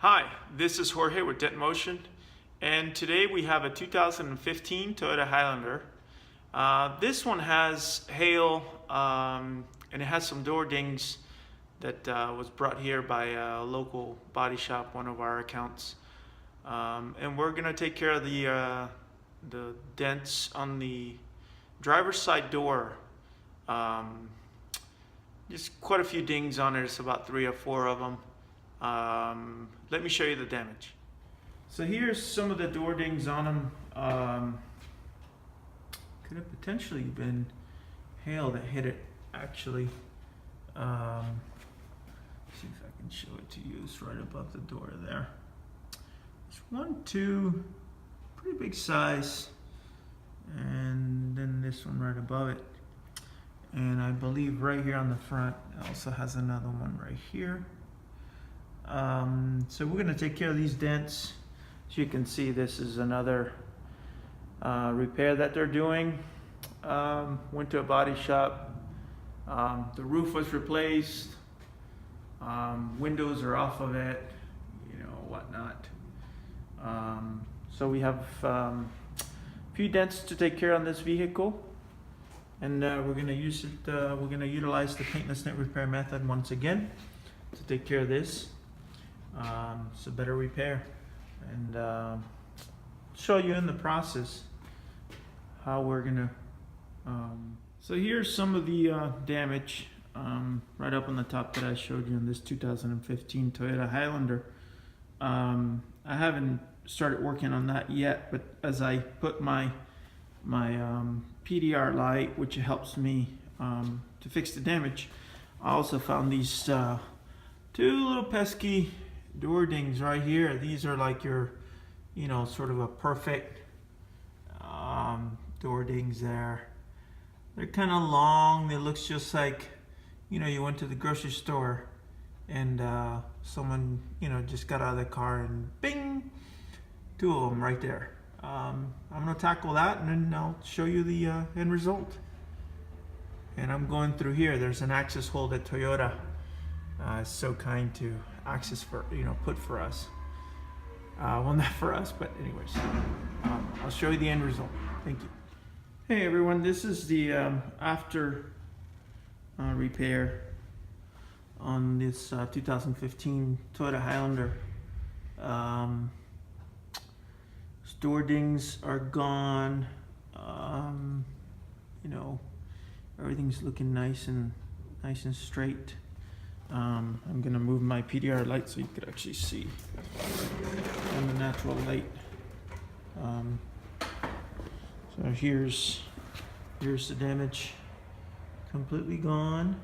Hi, this is Jorge with Dent, and today we have a 2015 Toyota Highlander. This one has hail and it has some door dings that was brought here by a local body shop, one of our accounts. And we're gonna take care of the dents on the driver's side door. Just quite a few dings on it. It's about 3 or 4 of them. Let me show you the damage. So here's some of the door dings on them. Could have potentially been hail that hit it, actually. See if I can show it to you. It's right above the door there. It's 1, 2, pretty big size, and then this one right above it. And I believe right here on the front it also has another one right here. So we're going to take care of these dents. As you can see, this is another repair that they're doing. Went to a body shop. The roof was replaced. Windows are off of it, whatnot. So we have a few dents to take care of on this vehicle, and we're going to use it. We're going to utilize the paintless dent repair method once again to take care of this. It's a better repair, and show you in the process how we're gonna so here's some of the damage right up on the top that I showed you on this 2015 Toyota Highlander. I haven't started working on that yet, but as I put my PDR light, which helps me to fix the damage, I also found these 2 little pesky door dings right here. These are like your, sort of a perfect door dings there. They're kind of long. It looks just like, you went to the grocery store and someone, just got out of the car and bing, 2 of them right there. I'm gonna tackle that and then I'll show you the end result. And I'm going through here. There's an access hole that Toyota is so kind to access for, put for us. Well, not for us, but anyways, I'll show you the end result. Thank you. Hey everyone, this is the after repair on this 2015 Toyota Highlander. Door dings are gone. Everything's looking nice and straight. I'm gonna move my PDR light so you could actually see on the natural light. So here's the damage, completely gone.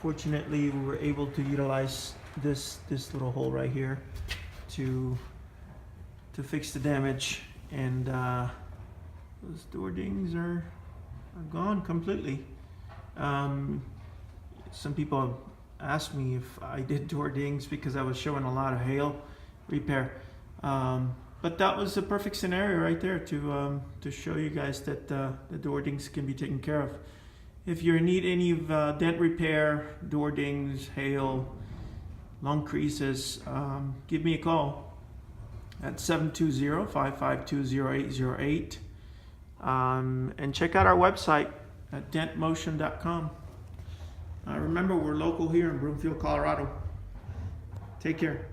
Fortunately, we were able to utilize this little hole right here to fix the damage, and those door dings are gone completely. Some people have asked me if I did door dings because I was showing a lot of hail repair, but that was a perfect scenario right there to show you guys that the door dings can be taken care of. If you need any of dent repair, door dings, hail, long creases, give me a call at 720-552-0808, and check out our website at dentmotion.com. Remember, we're local here in Broomfield, Colorado. Take care.